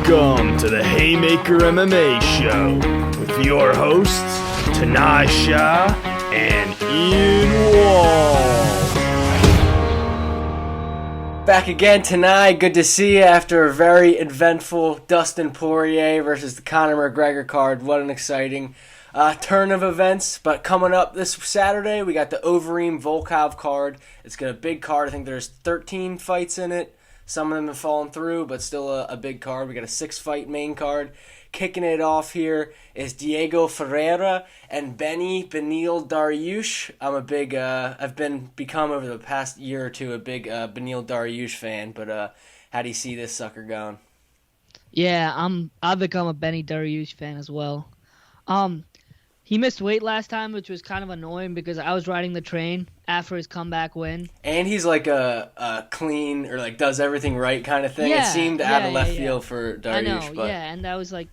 Welcome to the Haymaker MMA Show with your hosts, Tanasha and Ian Wall. Back again tonight. Good to see you after a very eventful Dustin Poirier versus the Conor McGregor card. What an exciting turn of events. But coming up this Saturday, we got the Overeem Volkov card. It's got a big card. I think there's 13 fights in it. Some of them have fallen through, but still a big card. We got a 6-fight main card. Kicking it off here is Diego Ferreira and Beneil Dariush. I'm a big, I've become over the past year or two a big Beneil Dariush fan. But how do you see this sucker going? Yeah, I've become a Beneil Dariush fan as well. He missed weight last time, which was kind of annoying because I was riding the train after his comeback win. And he's like a clean or like does everything right kind of thing. It seemed out of left field for Dariush. I know, but... yeah, and I was like,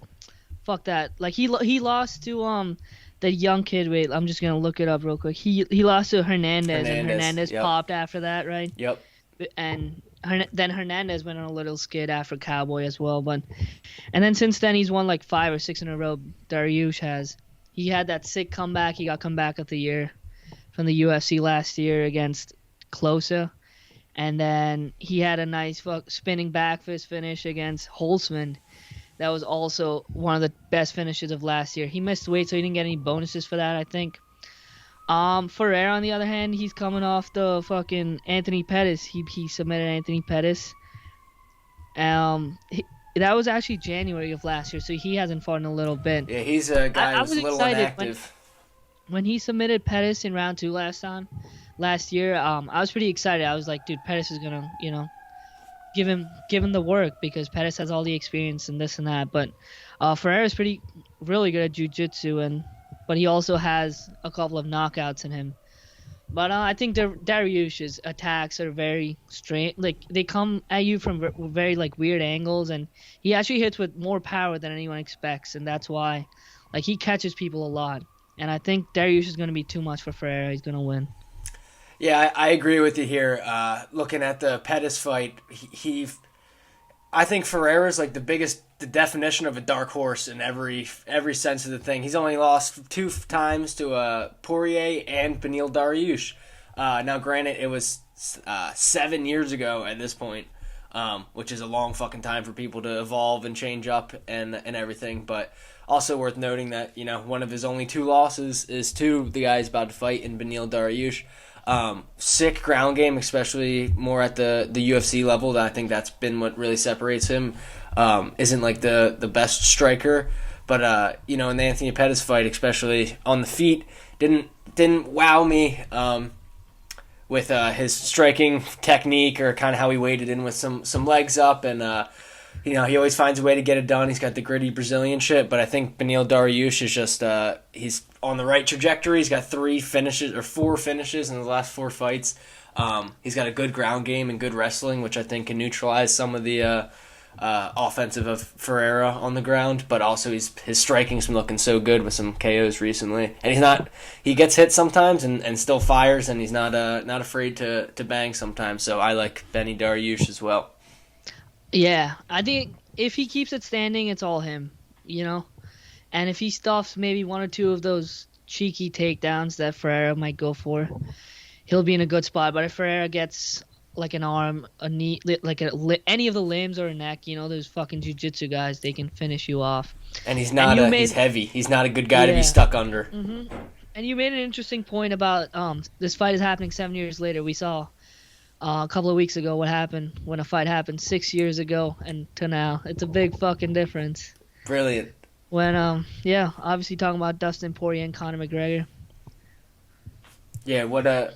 fuck that. Like he lost to the young kid. Wait, I'm just gonna look it up real quick. He lost to Hernandez and Hernandez popped after that, right? Yep. And then Hernandez went on a little skid after Cowboy as well, and then since then he's won like 5 or 6 in a row. Dariush has. He had that sick comeback. He got comeback of the year from the UFC last year against Closa. And then he had a nice spinning back fist finish against Holtzman. That was also one of the best finishes of last year. He missed weight, so he didn't get any bonuses for that, I think. Ferreira, on the other hand, he's coming off the fucking Anthony Pettis. He submitted Anthony Pettis. That was actually January of last year, so he hasn't fought in a little bit. Yeah, he's a guy who's a little inactive. When he submitted Pettis in round 2 last year, I was pretty excited. I was like, dude, Pettis is gonna, give him the work because Pettis has all the experience and this and that. But Ferreira's really good at jiu-jitsu, but he also has a couple of knockouts in him. But I think Dariush's attacks are very strange. Like they come at you from very like weird angles, and he actually hits with more power than anyone expects, and that's why, like he catches people a lot. And I think Dariush is going to be too much for Ferreira. He's going to win. Yeah, I agree with you here. Looking at the Pettis fight, I think Ferreira's like the definition of a dark horse in every sense of the thing. He's only lost 2 times to Poirier and Beneil Dariush. Now, granted, it was 7 years ago at this point, which is a long fucking time for people to evolve and change up and everything. But also worth noting that one of his only 2 losses is to the guy he's about to fight in Beneil Dariush. Sick ground game, especially more at the UFC level. I think that's been what really separates him. Isn't like the best striker, but in the Anthony Pettis fight, especially on the feet, didn't wow me with his striking technique or kind of how he waded in with some legs up, and he always finds a way to get it done. He's got the gritty Brazilian shit, but I think Beneil Dariush is just he's on the right trajectory. He's got 4 finishes in the last 4 fights. He's got a good ground game and good wrestling, which I think can neutralize some of the offensive of Ferreira on the ground. But also his striking's been looking so good with some KOs recently, and he gets hit sometimes and still fires, and he's not afraid to bang sometimes. So I like Beneil Dariush as well. Yeah, I think if he keeps it standing, it's all him, And if he stuffs maybe 1 or 2 of those cheeky takedowns that Ferreira might go for, he'll be in a good spot. But if Ferreira gets like an arm, a knee, like any of the limbs or a neck, those fucking jiu-jitsu guys, they can finish you off. And he's he's heavy. He's not a good guy to be stuck under. Mm-hmm. And you made an interesting point about this fight is happening 7 years later. We saw a couple of weeks ago what happened when a fight happened 6 years ago and to now. It's a big fucking difference. Brilliant. When obviously talking about Dustin Poirier and Conor McGregor. Yeah, what a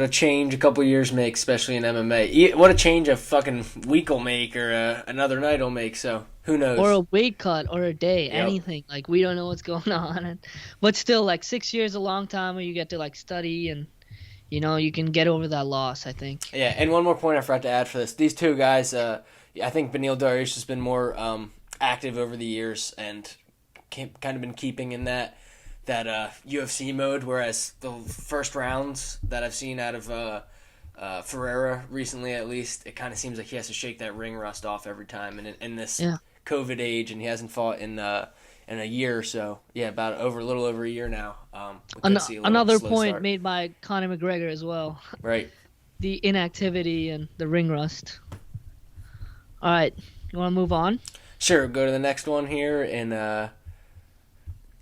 change a couple of years make, especially in MMA. What a change a fucking week will make or another night will make. So who knows? Or a weight cut or a day, anything. Like we don't know what's going on, but still, like 6 years is a long time where you get to like study and. You can get over that loss, I think. Yeah, and one more point I forgot to add for this. These 2 guys, I think Beneil Dariush has been more active over the years and kind of been keeping in that UFC mode, whereas the first rounds that I've seen out of Ferreira recently, at least. It kind of seems like he has to shake that ring rust off every time, and in this COVID age, and he hasn't fought in a year or so. Yeah, about a little over a year now. Another point made by Conor McGregor as well. Right. The inactivity and the ring rust. All right, you want to move on? Sure. Go to the next one here, and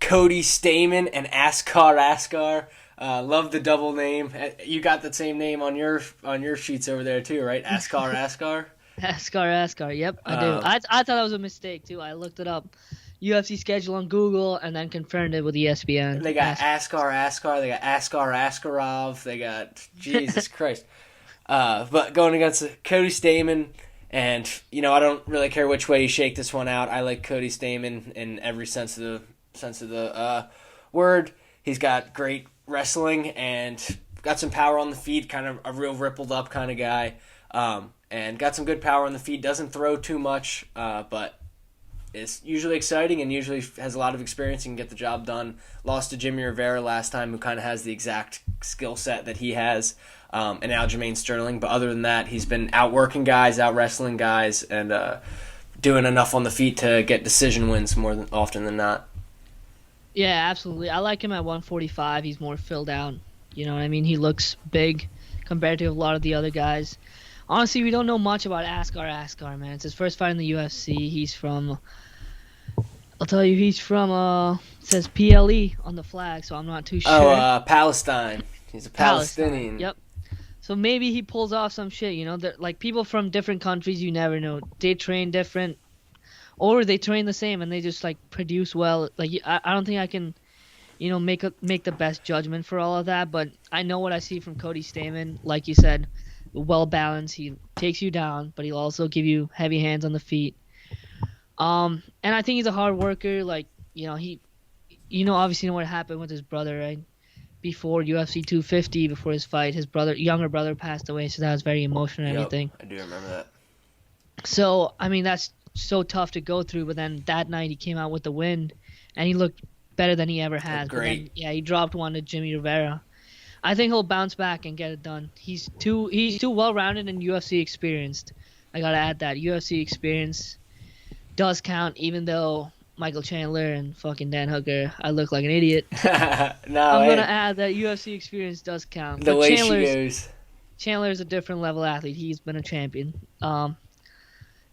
Cody Stamann and Askar. Love the double name. You got the same name on your sheets over there too, right? Askar. Askar. Yep, I do. I thought that was a mistake too. I looked it up. UFC schedule on Google and then confirmed it with ESPN. They got Askar. They got Askar Askarov. They got Jesus Christ. But going against Cody Stamann, and I don't really care which way you shake this one out. I like Cody Stamann in every sense of the word. He's got great wrestling and got some power on the feet, kind of a real rippled up kind of guy, and got some good power on the feet. Doesn't throw too much, but is usually exciting and usually has a lot of experience and can get the job done. Lost to Jimmy Rivera last time, who kind of has the exact skill set that he has, and Aljamain Sterling. But other than that, he's been outworking guys, out wrestling guys, and doing enough on the feet to get decision wins more often than not. Yeah, absolutely. I like him at 145. He's more filled out. You know what I mean? He looks big compared to a lot of the other guys. Honestly, we don't know much about Askar, man. It's his first fight in the UFC. He's from... I'll tell you, he's from, it says PLE on the flag, so I'm not too sure. Oh, Palestine. He's a Palestinian. Yep. So maybe he pulls off some shit, like people from different countries, you never know. They train different, or they train the same and they just, like, produce well. Like, I don't think I can, make the best judgment for all of that, but I know what I see from Cody Stamann. Like you said, well-balanced. He takes you down, but he'll also give you heavy hands on the feet. And I think he's a hard worker. Like, he, obviously know what happened with his brother, right? Before UFC 250, before his fight, his younger brother passed away, so that was very emotional and everything. I do remember that. So, I mean, that's so tough to go through, but then that night he came out with the win, and he looked better than he ever has. Great. But then, he dropped one to Jimmy Rivera. I think he'll bounce back and get it done. He's too well-rounded and UFC experienced. I gotta add that. UFC experience does count, even though Michael Chandler and fucking Dan Hooker, I look like an idiot. I'm gonna add that UFC experience does count. The way she goes. Chandler's a different level athlete. He's been a champion.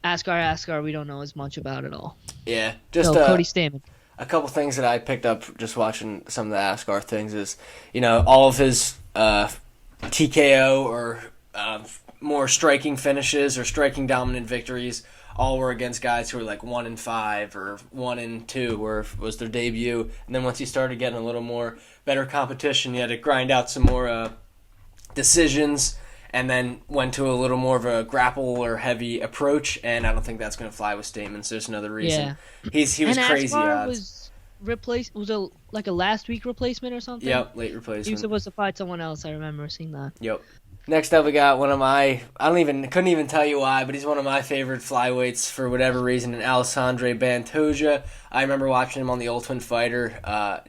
Askar, we don't know as much about at all. Yeah, just Cody Stamann. A couple things that I picked up just watching some of the Askar things is, all of his TKO or more striking finishes or striking dominant victories all were against guys who were like 1-5 or 1-2, where was their debut. And then once he started getting a little more better competition, he had to grind out some more decisions, and then went to a little more of a grapple or heavy approach. And I don't think that's going to fly with Stamann. So there's another reason. Yeah. He was crazy odds. Was replaced. Was a last week replacement or something? Yep, late replacement. He was supposed to fight someone else. I remember seeing that. Yep. Next up, we got one of my, couldn't even tell you why, but he's one of my favorite flyweights for whatever reason, and Alessandro PANTOJA. I remember watching him on The Ultimate Fighter.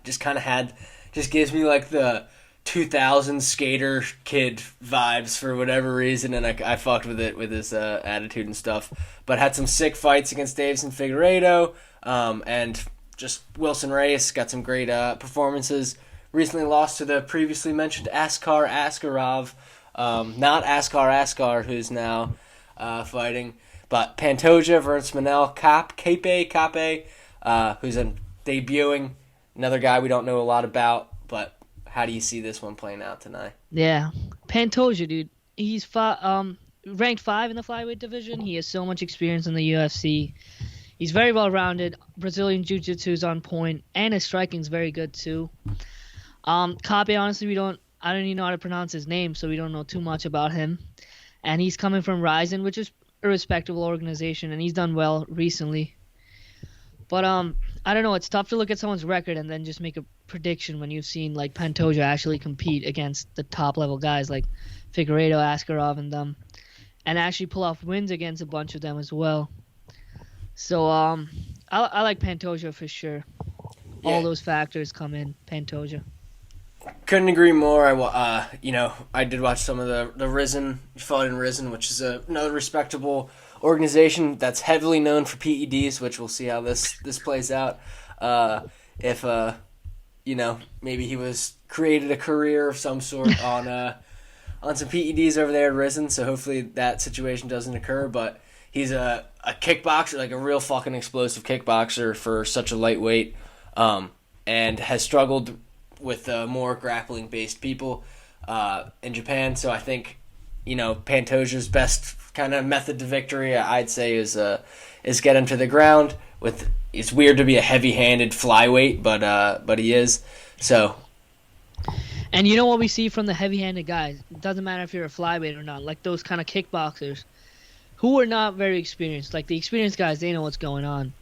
Just gives me like the 2000 skater kid vibes for whatever reason, and I fucked with it with his attitude and stuff. But had some sick fights against Davison Figueiredo, and just Wilson Reyes got some great performances. Recently lost to the previously mentioned Askar Askarov. Not Askar, who's now fighting, but PANTOJA versus Manel Kape, who's debuting. Another guy we don't know a lot about, but how do you see this one playing out tonight? Yeah, PANTOJA, dude. He's ranked 5 in the flyweight division. He has so much experience in the UFC. He's very well-rounded. Brazilian jiu-jitsu is on point, and his striking is very good too. Kape, honestly, I don't even know how to pronounce his name, so we don't know too much about him. And he's coming from Ryzen, which is a respectable organization, and he's done well recently. But I don't know, it's tough to look at someone's record and then just make a prediction when you've seen like PANTOJA actually compete against the top level guys like Figueiredo, Askarov, and them, and actually pull off wins against a bunch of them as well. So I like PANTOJA for sure. Yeah. All those factors come in PANTOJA. Couldn't agree more. I did watch some of the Risen, fought in Risen, which is another respectable organization that's heavily known for PEDs, which we'll see how this plays out. If maybe he was created a career of some sort on some PEDs over there at Risen, so hopefully that situation doesn't occur. But he's a kickboxer, like a real fucking explosive kickboxer for such a lightweight, and has struggled with more grappling-based people in Japan. So I think, PANTOJA's best kind of method to victory, I'd say, is get him to the ground. It's weird to be a heavy-handed flyweight, but he is. So. And you know what we see from the heavy-handed guys? It doesn't matter if you're a flyweight or not. Like those kind of kickboxers who are not very experienced. Like the experienced guys, they know what's going on.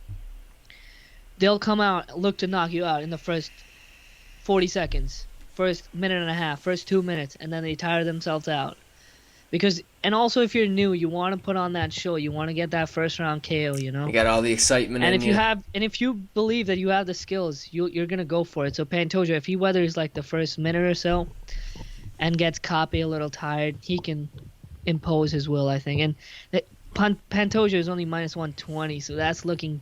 They'll come out, look to knock you out in the first 40 seconds, first minute and a half, first 2 minutes, and then they tire themselves out. And also if you're new, you want to put on that show. You want to get that first round KO, You got all the excitement and in you. And if you believe that you have the skills, you're going to go for it. So Pantoja, if he weathers like the first minute or so and gets Kape a little tired, he can impose his will, I think. And Pantoja is only minus 120, so that's looking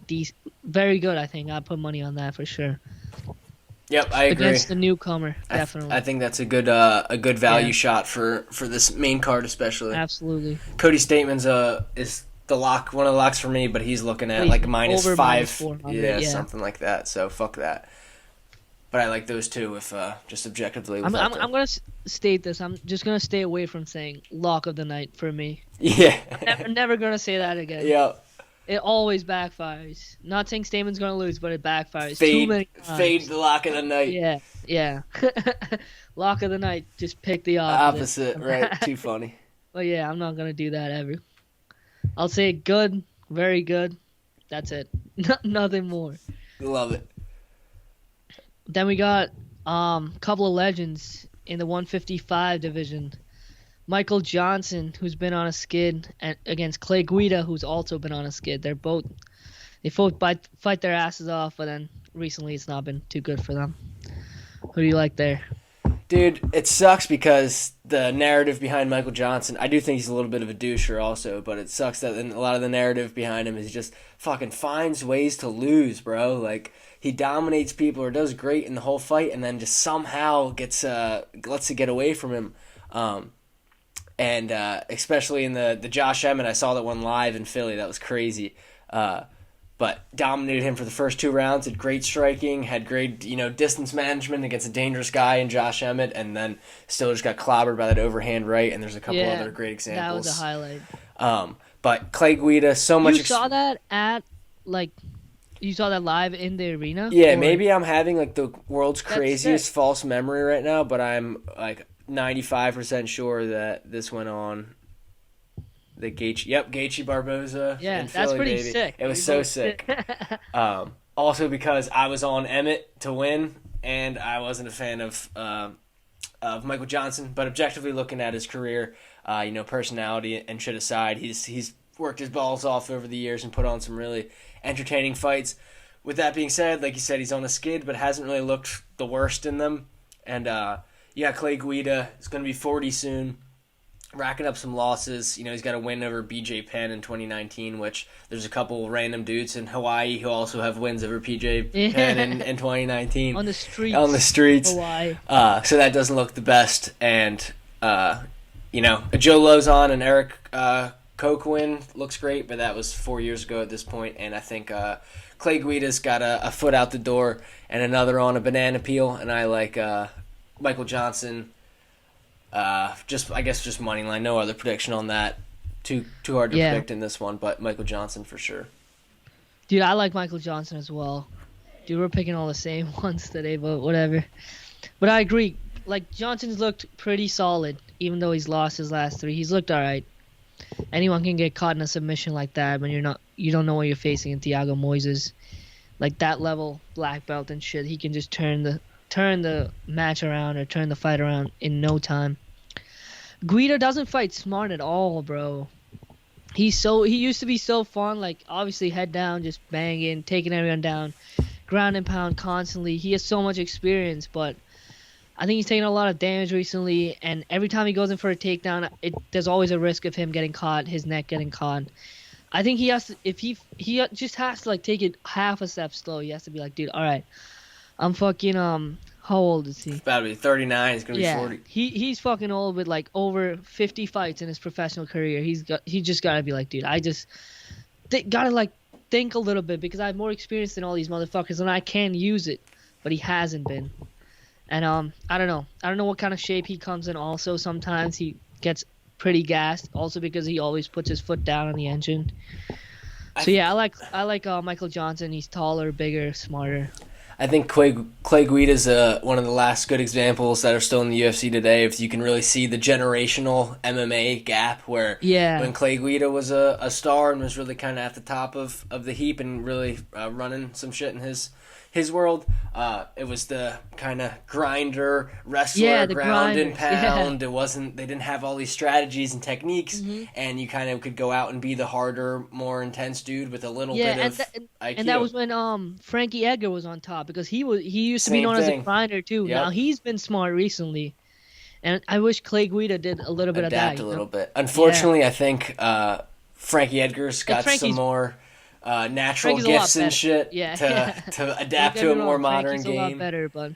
very good, I think. I'd put money on that for sure. Yep, I agree. Against the newcomer, definitely. I think that's a good value shot for this main card, especially. Absolutely. Cody Stateman's is the lock, one of the locks for me, but he's looking at like minus over 5, yeah, something like that. So fuck that. But I like those two if just objectively. I'm gonna state this. I'm just gonna stay away from saying lock of the night for me. Yeah. I'm never gonna say that again. Yeah. It always backfires. Not saying Stateman's gonna lose, but it backfires too many times. Fade the lock of the night. Yeah. Lock of the night. Just pick the opposite. Right? Too funny. But yeah, I'm not gonna do that ever. I'll say good, very good. That's it. Nothing more. Love it. Then we got couple of legends in the 155 division. Michael Johnson, who's been on a skid, against Clay Guida, who's also been on a skid. They both fight their asses off, but then recently it's not been too good for them. Who do you like there? Dude, it sucks because the narrative behind Michael Johnson, I do think he's a little bit of a doucher also, but it sucks that a lot of the narrative behind him is he just fucking finds ways to lose, bro. Like, he dominates people or does great in the whole fight and then just somehow lets it get away from him. And especially in the Josh Emmett, I saw that one live in Philly. That was crazy. But dominated him for the first 2 rounds, had great striking, had great distance management against a dangerous guy in Josh Emmett, and then still just got clobbered by that overhand right, and there's a couple other great examples. That was a highlight. But Clay Guida, so much... You saw that you saw that live in the arena? Yeah, maybe I'm having like the world's craziest false memory right now, but I'm like 95% sure that this went on the Gaethje Barboza. Yeah, in that's Philly, pretty baby. sick. It was so sick. Also because I was on Emmett to win, and I wasn't a fan of Michael Johnson, but objectively looking at his career, personality and shit aside, he's worked his balls off over the years and put on some really entertaining fights. With that being said, like you said, he's on a skid, but hasn't really looked the worst in them. And Clay Guida is going to be 40 soon, racking up some losses. He's got a win over BJ Penn in 2019, which there's a couple random dudes in Hawaii who also have wins over PJ Penn in 2019. On the streets. Hawaii. So that doesn't look the best. And, a Joe Lozon and Eric Koch win looks great, but that was 4 years ago at this point. And I think Clay Guida's got a foot out the door and another on a banana peel. And I like Michael Johnson. Just money line. No other prediction on that. Too hard to predict in this one, but Michael Johnson for sure. Dude, I like Michael Johnson as well. Dude, we're picking all the same ones today, but whatever. But I agree. Like, Johnson's looked pretty solid, even though he's lost his last 3. He's looked all right. Anyone can get caught in a submission like that when you don't know what you're facing in Thiago Moises. Like, that level black belt and shit, he can just turn the match around or turn the fight around in no time. Guida doesn't fight smart at all, bro. He used to be so fun, like, obviously head down, just banging, taking everyone down, ground and pound constantly. He has so much experience, but I think he's taking a lot of damage recently, and every time he goes in for a takedown, there's always a risk of him getting caught, his neck getting caught. I think he has to, if he just has to like take it half a step slow. He has to be like, dude, all right, I'm fucking how old is he? He's about to be 39. He's gonna be 40. He's fucking old with like over 50 fights in his professional career. He just gotta be like, dude, I just gotta like think a little bit because I have more experience than all these motherfuckers and I can use it, but he hasn't been. And I don't know what kind of shape he comes in. Also, sometimes he gets pretty gassed. Also because he always puts his foot down on the engine. So yeah, I like Michael Johnson. He's taller, bigger, smarter. I think Clay Guida is one of the last good examples that are still in the UFC today. If you can really see the generational MMA gap, where when Clay Guida was a star and was really kind of at the top of the heap and really running some shit in his world, it was the kind of grinder wrestler, ground and pound. It wasn't. They didn't have all these strategies and techniques, and you kind of could go out and be the harder, more intense dude with a little bit of IQ. And that was when Frankie Edgar was on top because he used to be known as a grinder too. Yep. Now he's been smart recently, and I wish Clay Guida did a little bit of that. Adapt a little bit. Unfortunately, I think Frankie Edgar's got some more. Natural Frankie's gifts and shit to adapt to a more modern game. A lot better, but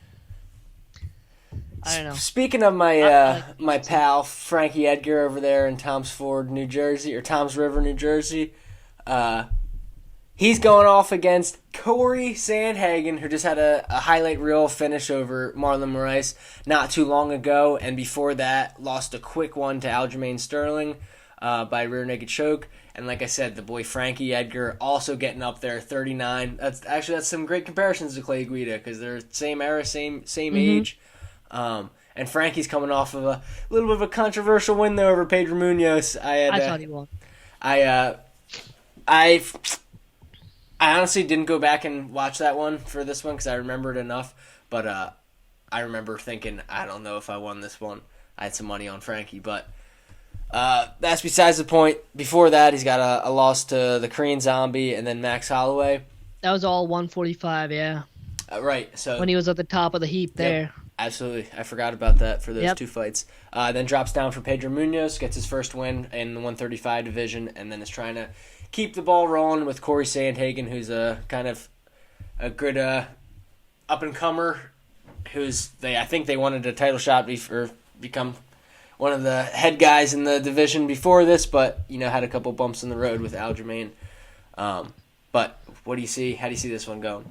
I don't know. Speaking of my my pal Frankie Edgar over there in Toms Ford, New Jersey, or Toms River, New Jersey, he's going off against Corey Sandhagen, who just had a highlight reel finish over Marlon Moraes not too long ago, and before that lost a quick one to Aljamain Sterling by rear naked choke. And like I said, the boy Frankie Edgar also getting up there, 39. That's some great comparisons to Clay Guida because they're same era, same age. And Frankie's coming off of a little bit of a controversial win though over Pedro Munoz. I thought he won. I honestly didn't go back and watch that one for this one because I remembered enough. But I remember thinking, I don't know if I won this one. I had some money on Frankie, but. That's besides the point. Before that, he's got a loss to the Korean Zombie and then Max Holloway. That was all 145, yeah. Right. So when he was at the top of the heap there. Yep, absolutely. I forgot about that for those two fights. Then drops down for Pedro Munoz, gets his first win in the 135 division, and then is trying to keep the ball rolling with Corey Sandhagen, who's a kind of a good up-and-comer I think they wanted a title shot or become one of the head guys in the division before this, but had a couple bumps in the road with Aljamain. But what do you see? How do you see this one going?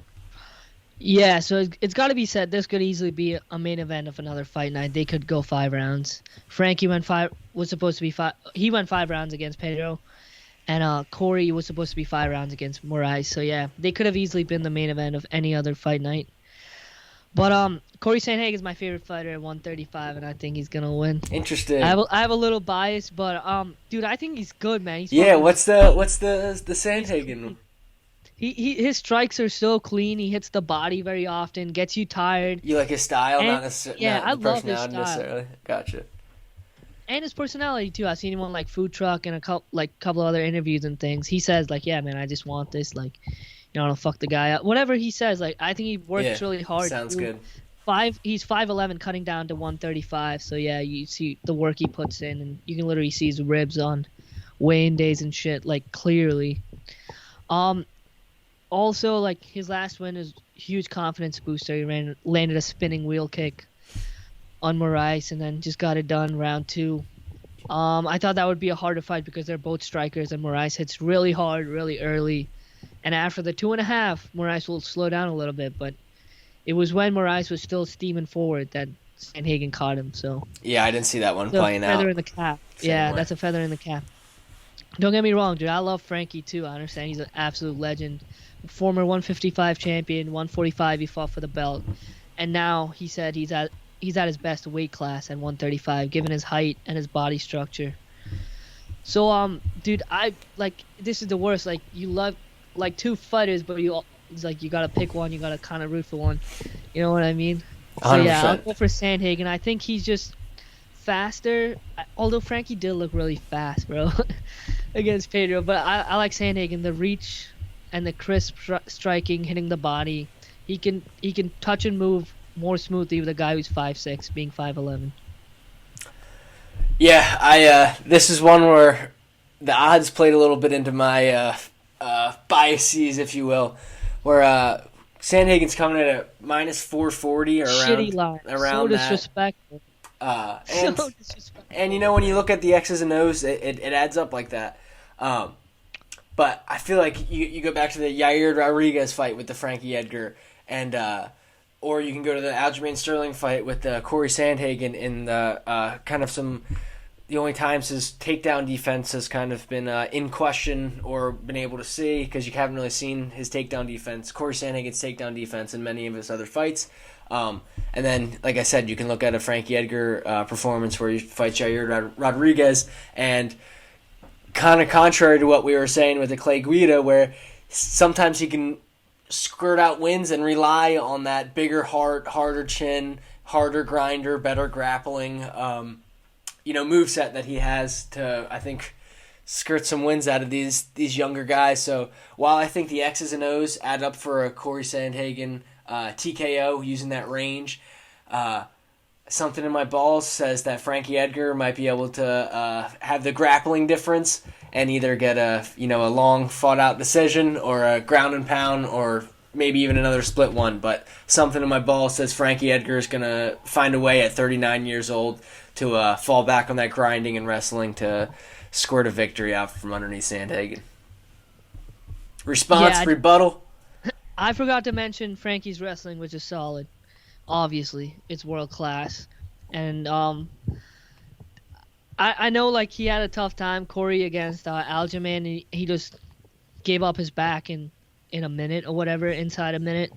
Yeah, so it's got to be said. This could easily be a main event of another fight night. They could go 5 rounds. Frankie was supposed to be 5. He went 5 rounds against Pedro, and Corey was supposed to be 5 rounds against Moraes. So yeah, they could have easily been the main event of any other fight night. But Corey Sandhagen is my favorite fighter at 135, and I think he's gonna win. Interesting. I have a little bias, but dude, I think he's good, man. What's the Sandhagen? His strikes are so clean. He hits the body very often, gets you tired. You like his style, not necessarily. Yeah, I love his style. Necessarily. Gotcha. And his personality too. I've seen him on like Food Truck and a couple other interviews and things. He says like, yeah, man, I just want this, like. I don't fuck the guy up. Whatever he says, like I think he works really hard. Sounds good. He's 5'11", cutting down to 135. So yeah, you see the work he puts in, and you can literally see his ribs on weigh-in days and shit, like clearly. Also, like his last win is huge confidence booster. He landed a spinning wheel kick on Moraes, and then just got it done round 2. I thought that would be a harder fight because they're both strikers, and Moraes hits really hard, really early. And after the 2.5, Moraes will slow down a little bit, but it was when Moraes was still steaming forward that Sandhagen caught him. So yeah, I didn't see that one playing out. Feather in the cap. That's a feather in the cap. Don't get me wrong, dude. I love Frankie too. I understand he's an absolute legend, former 155 champion, 145 he fought for the belt, and now he said he's at his best weight class at 135, given his height and his body structure. So dude, this is the worst. Like you love. Like 2 fighters, but it's like you gotta pick one. You gotta kind of root for one. You know what I mean? 100%. So yeah, I'll go for Sandhagen. I think he's just faster. Although Frankie did look really fast, bro, against Pedro. But I like Sandhagen. The reach and the crisp striking, hitting the body. He can touch and move more smoothly with a guy who's 5'6", being 5'11". Yeah, this is one where the odds played a little bit into my biases, if you will, where Sandhagen's coming in at minus 440 or Shitty line. around So that. disrespectful. And, So disrespectful. and when you look at the X's and O's, it adds up like that. But I feel like you go back to the Yair Rodriguez fight with the Frankie Edgar, and or you can go to the Aljamain Sterling fight with Corey Sandhagen in the kind of the only times his takedown defense has kind of been in question or been able to see, because you haven't really seen his takedown defense, Corey Sandhagen's takedown defense in many of his other fights. And then, like I said, you can look at a Frankie Edgar performance where he fights Yair Rodriguez, and kind of contrary to what we were saying with the Clay Guida, where sometimes he can squirt out wins and rely on that bigger heart, harder chin, harder grinder, better grappling, moveset that he has to, I think, skirt some wins out of these younger guys. So while I think the X's and O's add up for a Corey Sandhagen TKO using that range, something in my balls says that Frankie Edgar might be able to have the grappling difference and either get a long fought out decision or a ground and pound or maybe even another split one. But something in my balls says Frankie Edgar is going to find a way at 39 years old to fall back on that grinding and wrestling to squirt a victory out from underneath Sandhagen. Response, rebuttal? I forgot to mention Frankie's wrestling, which is solid. Obviously, it's world class, and I know like he had a tough time, Corey, against Aljamain. He just gave up his back in a minute or whatever, inside a minute.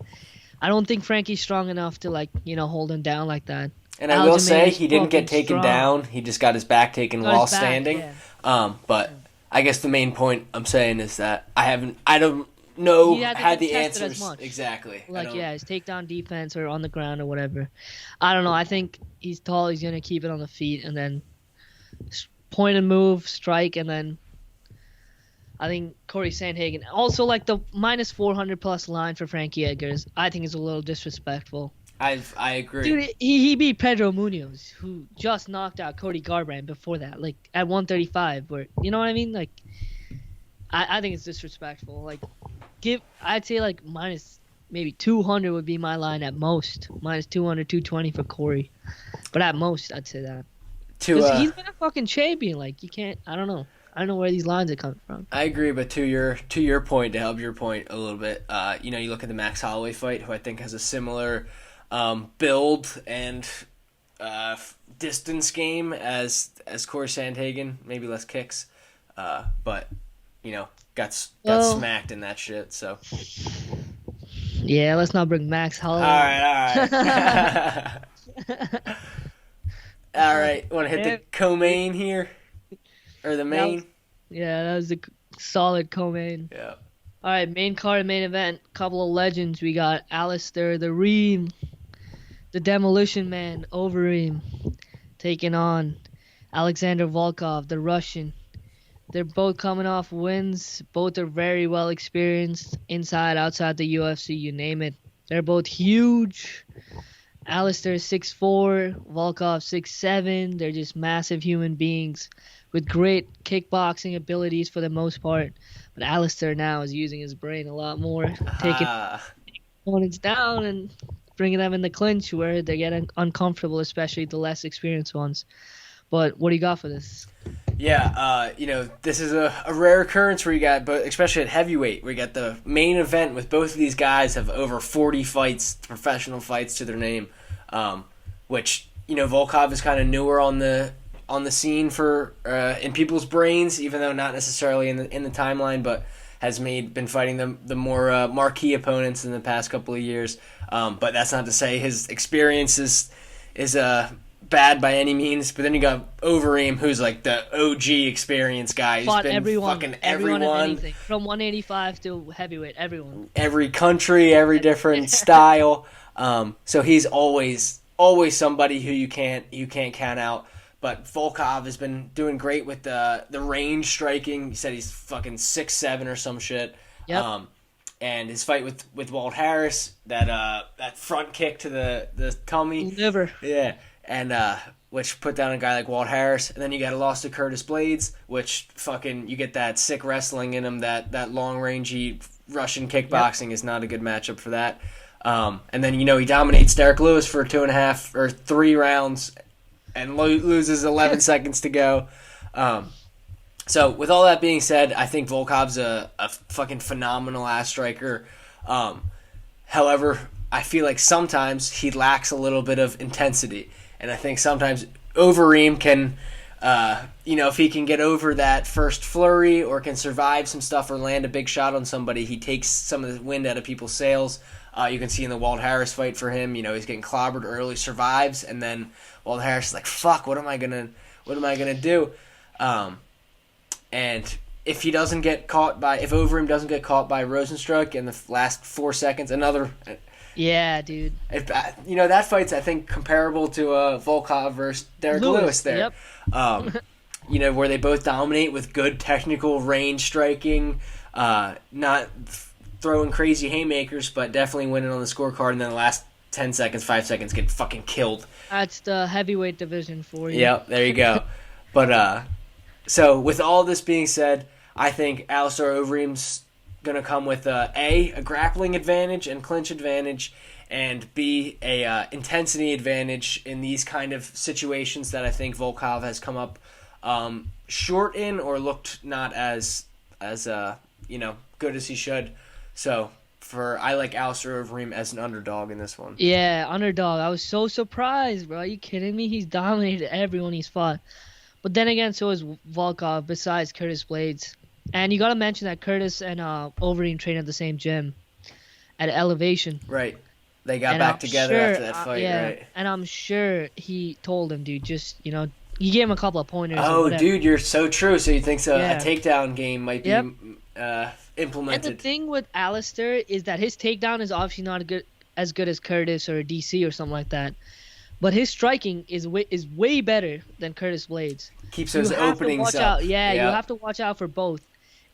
I don't think Frankie's strong enough to hold him down like that. And I will say he didn't get taken down. He just got his back taken while standing. Yeah. But I guess the main point I'm saying is that I don't know had the answers as much. Exactly. His takedown defense or on the ground or whatever. I don't know. I think he's tall. He's gonna keep it on the feet and then point and move, strike, and then I think Corey Sandhagen. Also, like the minus 400 plus line for Frankie Edgar's, I think is a little disrespectful. I agree. Dude, he beat Pedro Munoz, who just knocked out Cody Garbrandt before that, like at 135. Where you know what I mean? Like, I think it's disrespectful. Like, I'd say like minus maybe 200 would be my line at most. Minus 200, 220 for Corey, but at most I'd say that. Because he's been a fucking champion. Like you can't. I don't know. I don't know where these lines are coming from. I agree, but to your point, to help your point a little bit, you look at the Max Holloway fight, who I think has a similar build and distance game as Corey Sandhagen, maybe less kicks, but got smacked in that shit. So yeah, let's not bring Max Holloway. All right. All right. Want to hit the co-main here, or the main? That was a solid co-main. Yeah. All right, main card, main event. Couple of legends. We got Alistair the Ream, the Demolition Man, Overeem, taking on Alexander Volkov, the Russian. They're both coming off wins. Both are very well experienced inside, outside the UFC, you name it. They're both huge. Alistair 6'4", Volkov 6'7". They're just massive human beings with great kickboxing abilities for the most part. But Alistair now is using his brain a lot more, taking opponents down and bringing them in the clinch where they're getting uncomfortable, especially the less experienced ones. But what do you got for this? Yeah, this is a rare occurrence where you got, but especially at heavyweight, where you got the main event with both of these guys have over 40 fights, professional fights to their name, which Volkov is kind of newer on the scene for in people's brains, even though not necessarily in the timeline, but has been fighting the more marquee opponents in the past couple of years. But that's not to say his experience is bad by any means. But then you got Overeem, who's like the OG experience guy. He's been fucking everyone. Anything. From 185 to heavyweight, everyone. Every country, every different style. So he's always somebody who you can't count out. But Volkov has been doing great with the range striking. He said he's fucking 6'7" or some shit. Yep. and his fight with Walt Harris, that front kick to the tummy. Liver. Yeah, and which put down a guy like Walt Harris. And then you got a loss to Curtis Blades, which fucking, you get that sick wrestling in him, that long-rangey Russian kickboxing is not a good matchup for that. And then, he dominates Derek Lewis for 2.5 or 3 rounds and loses 11 seconds to go. So with all that being said, I think Volkov's a fucking phenomenal ass striker. However, I feel like sometimes he lacks a little bit of intensity. And I think sometimes Overeem can, if he can get over that first flurry or can survive some stuff or land a big shot on somebody, he takes some of the wind out of people's sails. You can see in the Walt Harris fight for him, he's getting clobbered early, survives, and then Walt Harris is like, fuck, what am I gonna do? And if Overeem doesn't get caught by Rosenstruck in the last 4 seconds, another. Yeah, dude. That fight's, I think, comparable to Volkov versus Derek Lewis there. Yep. Where they both dominate with good technical range striking, not throwing crazy haymakers, but definitely winning on the scorecard, and then the last 10 seconds, 5 seconds get fucking killed. That's the heavyweight division for you. Yep, there you go. But, so with all this being said, I think Alistair Overeem's going to come with a grappling advantage and clinch advantage, and B, a intensity advantage in these kind of situations that I think Volkov has come up short in, or looked not as good as he should. So I like Alistair Overeem as an underdog in this one. Yeah, underdog. I was so surprised, bro. Are you kidding me? He's dominated everyone he's fought. But then again, so is Volkov, besides Curtis Blades. And you got to mention that Curtis and Overeem train at the same gym at Elevation. Right. They got back together after that fight, right? And I'm sure he told him, dude, just, you gave him a couple of pointers. Oh, dude, you're so true. So you think a takedown game might be implemented. And the thing with Alistair is that his takedown is obviously not as good as Curtis or DC or something like that. But his striking is way better than Curtis Blades. Keeps those openings up. You have to watch out for both.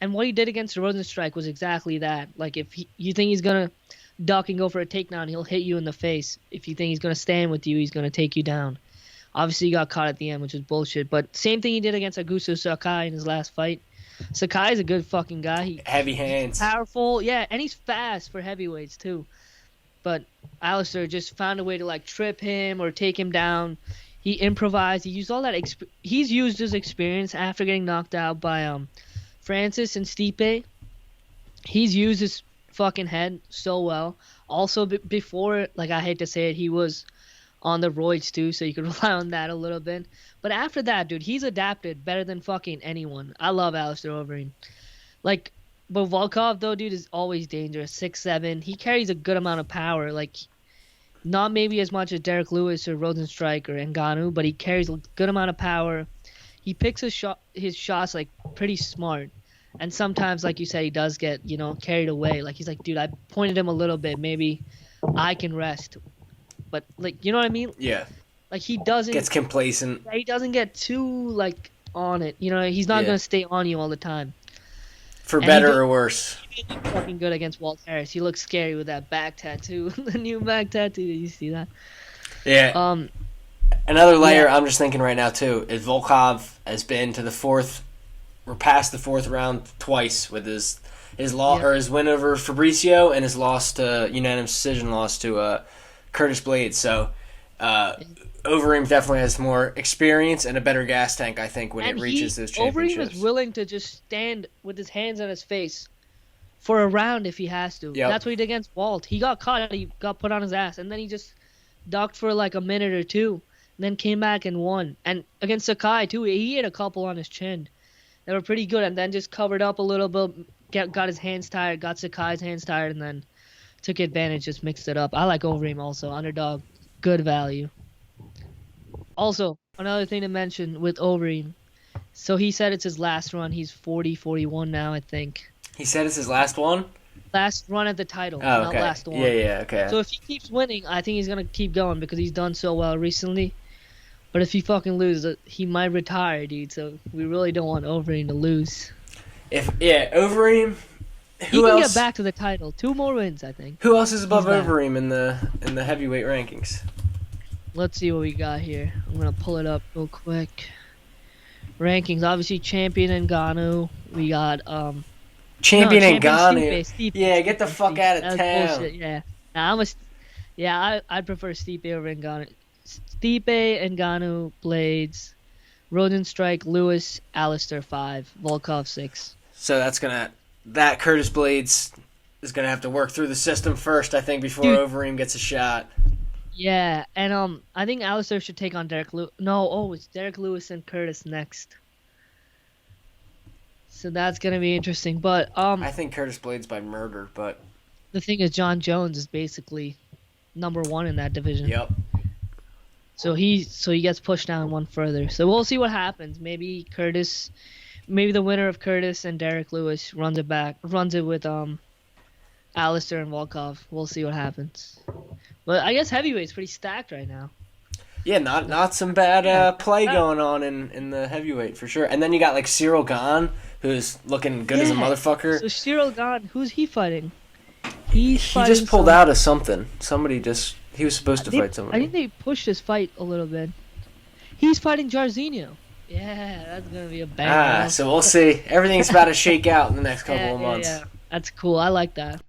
And what he did against the Rosenstrike was exactly that. Like, if you think he's going to duck and go for a takedown, he'll hit you in the face. If you think he's going to stand with you, he's going to take you down. Obviously, he got caught at the end, which is bullshit. But same thing he did against Augusto Sakai in his last fight. Sakai's a good fucking guy. Heavy hands. He's powerful. Yeah, and he's fast for heavyweights, too. But Alistair just found a way to, trip him or take him down. He improvised. He used all that. He's used his experience after getting knocked out by Francis and Stipe. He's used his fucking head so well. Also, before, I hate to say it, he was on the roids too, so you could rely on that a little bit. But after that, dude, he's adapted better than fucking anyone. I love Alistair Overeem. But Volkov, though, dude, is always dangerous. 6'7". He carries a good amount of power. Not maybe as much as Derek Lewis or Rosenstrike or Ngannou, but he carries a good amount of power. He picks his shots, pretty smart. And sometimes, like you said, he does get, carried away. He's like, dude, I pointed him a little bit. Maybe I can rest. But, you know what I mean? Yeah. He doesn't... Gets complacent. He doesn't get too, on it. He's not going to stay on you all the time. For better or worse. He looked fucking good against Walt Harris. He looks scary with that back tattoo. The new back tattoo. Did you see that? Yeah. Another layer I'm just thinking right now, too, is Volkov has been to the fourth... We're past the fourth round twice with his win over Fabricio and his unanimous decision loss to Curtis Blades. So Overeem definitely has more experience and a better gas tank, I think, when it reaches those championships. Overeem is willing to just stand with his hands on his face for a round if he has to. Yep. That's what he did against Walt. He got caught. He got put on his ass, and then he just ducked for a minute or two, and then came back and won. And against Sakai, too, he hit a couple on his chin. They were pretty good, and then just covered up a little bit, got his hands tired, got Sakai's hands tired, and then took advantage, just mixed it up. I like Overeem also. Underdog, good value. Also, another thing to mention with Overeem. So he said it's his last run. He's 40, 41 now, I think. He said it's his last one? Last run at the title, okay. not last one. Yeah, okay. So if he keeps winning, I think he's going to keep going because he's done so well recently. But if he fucking loses, he might retire, dude. So we really don't want Overeem to lose. Overeem, He can get back to the title. 2 more wins, I think. Who else is above Overeem in the heavyweight rankings? Let's see what we got here. I'm gonna pull it up real quick. Rankings, obviously champion Ngannou. We got Champion Ngannou. Stipe. Yeah, get the fuck out of town. Bullshit, yeah. Nah, I'd prefer Stipe over Ngannou. Stipe, Ngannou, Blades, Rodenstrike, Lewis, Alistair 5, Volkov 6. So that Curtis Blades is gonna have to work through the system first, I think, before Overeem gets a shot. Yeah, and I think Alistair should take on Derek Lewis. No, it's Derek Lewis and Curtis next. So that's gonna be interesting. But I think Curtis Blades by murder, but the thing is, John Jones is basically number 1 in that division. Yep. So he gets pushed down one further. So we'll see what happens. Maybe the winner of Curtis and Derek Lewis runs it with Alistair and Volkov. We'll see what happens. But I guess heavyweight's pretty stacked right now. Yeah, not some bad play going on in the heavyweight for sure. And then you got like Cyril Gane, who's looking good as a motherfucker. So Cyril Gane, who's he fighting? He just pulled out of something. He was supposed to fight somebody. I think they pushed his fight a little bit. He's fighting Jairzinho. Yeah, that's gonna be a banger. So we'll see. Everything's about to shake out in the next couple of months. Yeah. That's cool. I like that.